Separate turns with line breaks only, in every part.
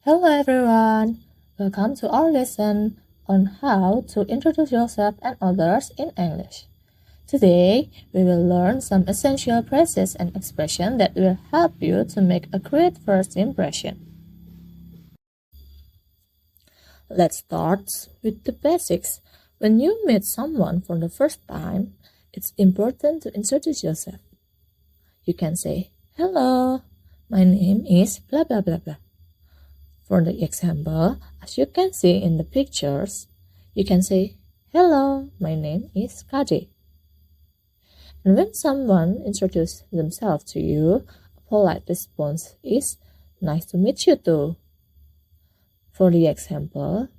Hello everyone! Welcome to our lesson on how to introduce yourself and others in English. Today, we will learn some essential phrases and expressions that will help you to make a great first impression. Let's start with the basics. When you meet someone for the first time, it's important to introduce yourself. You can say, "Hello, my name is blah blah blah blah." For the example, as you can see in the pictures, you can say, "Hello, my name is Kade." And when someone introduces themselves to you, a polite response is, "Nice to meet you too." For the example,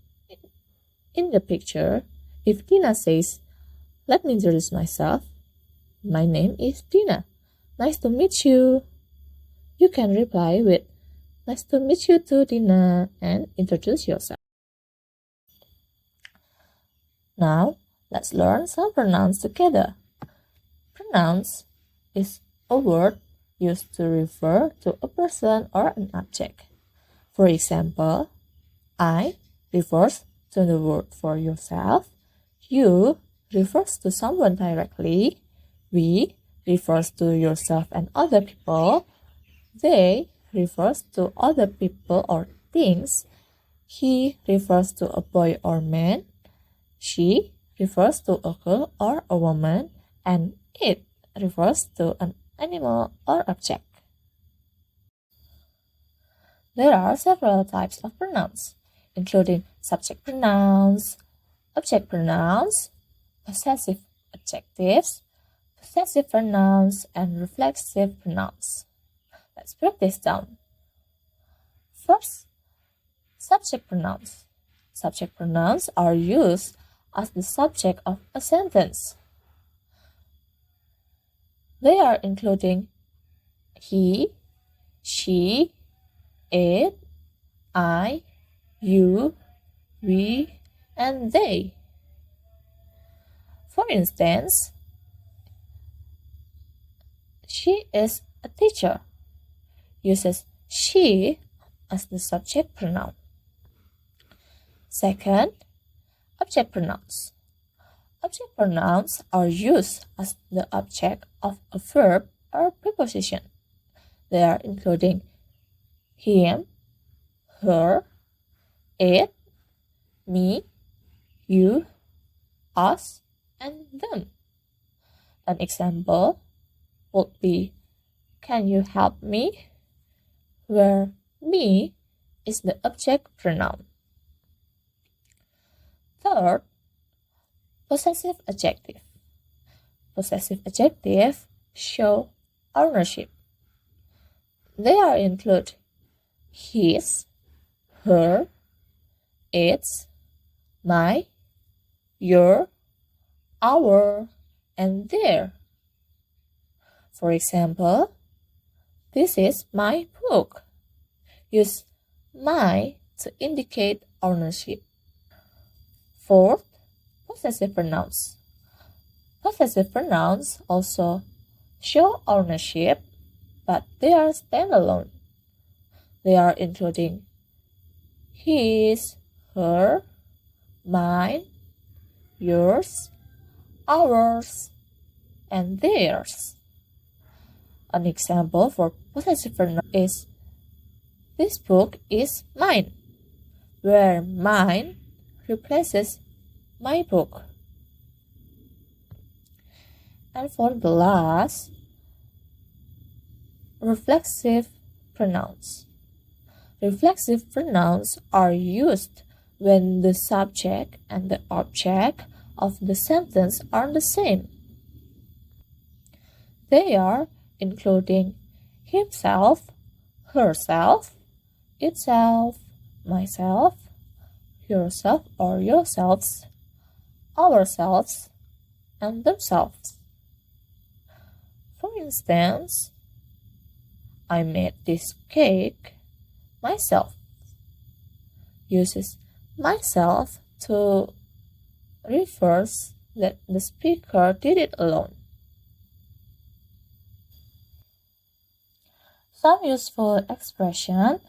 in the picture, if Tina says, "Let me introduce myself. My name is Tina. Nice to meet you." You can reply with, "Nice to meet you too, Tina," and introduce yourself. Now, let's learn some pronouns together. Pronouns is a word used to refer to a person or an object. For example, I refers to the word for yourself. You refers to someone directly. We refers to yourself and other people. They refers to other people or things. He refers to a boy or man. She refers to a girl or a woman. And it refers to an animal or object. There are several types of pronouns, including subject pronouns, object pronouns, possessive adjectives, possessive pronouns, and reflexive pronouns. Let's break this down. First, subject pronouns. Subject pronouns are used as the subject of a sentence. They are including he, she, it, I, you, we, and they. For instance, she is a teacher. Uses she as the subject pronoun. Second, object pronouns. Object pronouns are used as the object of a verb or preposition. They are including him, her, it, me, you, us, and them. An example would be, "Can you help me?" where me is the object pronoun. Third, possessive adjective. Possessive adjectives show ownership. They are include his, her, its, my, your, our, and their. For example, "This is my book." Use my to indicate ownership. Fourth, possessive pronouns. Possessive pronouns also show ownership, but they are standalone. They are including his, her, mine, yours, ours, and theirs. An example for possessive pronoun is, "This book is mine," where mine replaces my book. And for the last, reflexive pronouns. Reflexive pronouns are used when the subject and the object of the sentence are the same. They are including himself, herself, itself, myself, yourself or yourselves, ourselves, and themselves. For instance, "I made this cake myself." Uses myself to refers that the speaker did it alone. Some useful expression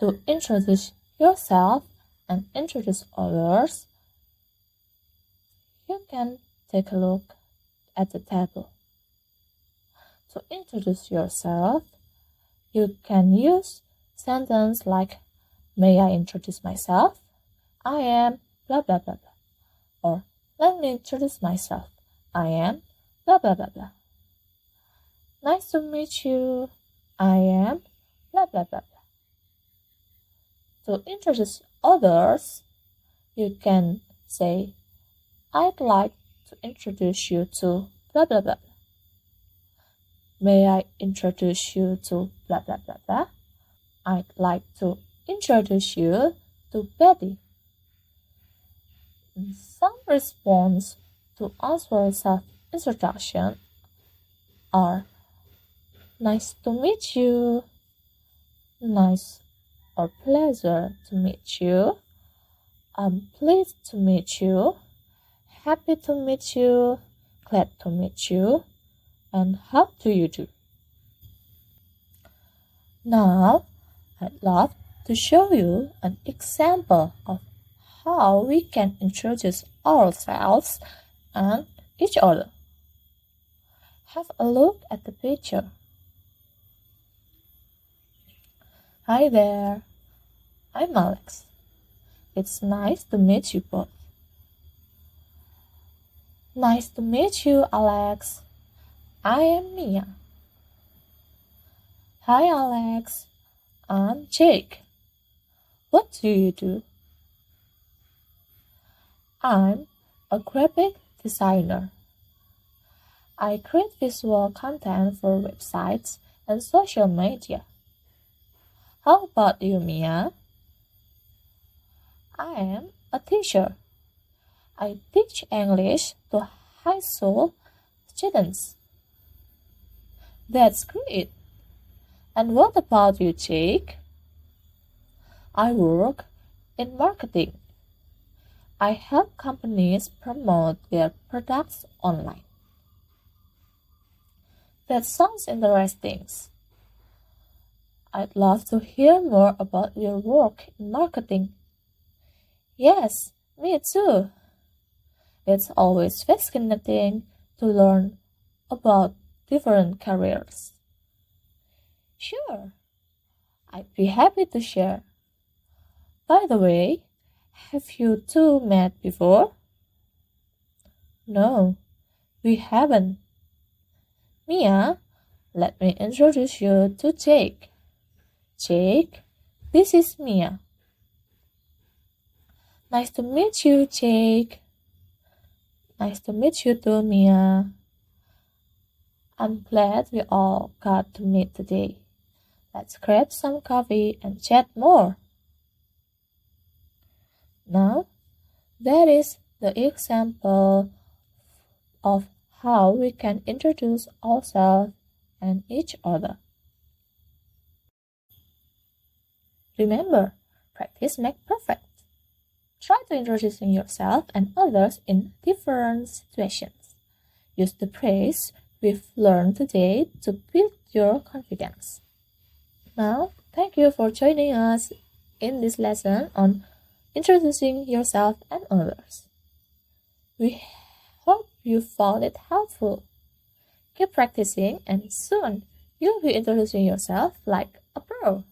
To introduce yourself and introduce others, you can take a look at the table. To introduce yourself, you can use sentences like, may I introduce myself? I am blah blah blah blah. Or let me introduce myself. I am blah blah blah blah. Nice to meet you. I am blah blah blah blah. To introduce others, you can say, I'd like to introduce you to blah blah blah. May I introduce you to blah blah blah blah? I'd like to introduce you to Betty. Some response to answer self-introduction are nice to meet you, nice or pleasure to meet you, I'm pleased to meet you, happy to meet you, glad to meet you, and how do you do? Now, I'd love to show you an example of how we can introduce ourselves and each other. Have a look at the picture. Hi there, I'm Alex. It's nice to meet you both. Nice to meet you, Alex. I am Mia. Hi, Alex. I'm Jake. What do you do? I'm a graphic designer. I create visual content for websites and social media. How about you, Mia? I am a teacher. I teach English to high school students. That's great. And what about you, Jake? I work in marketing. I help companies promote their products online. That sounds interesting. I'd love to hear more about your work in marketing. Yes, me too. It's always fascinating to learn about different careers. Sure, I'd be happy to share. By the way, have you two met before? No, we haven't. Mia, let me introduce you to Jake. Jake, this is Mia. Nice to meet you, Jake. Nice to meet you too, Mia. I'm glad we all got to meet today. Let's grab some coffee and chat more. Now, that is the example of how we can introduce ourselves and each other. Remember, practice makes perfect. Try to introducing yourself and others in different situations. Use the phrase we've learned today to build your confidence. Now, thank you for joining us in this lesson on introducing yourself and others. We hope you found it helpful. Keep practicing and soon you'll be introducing yourself like a pro.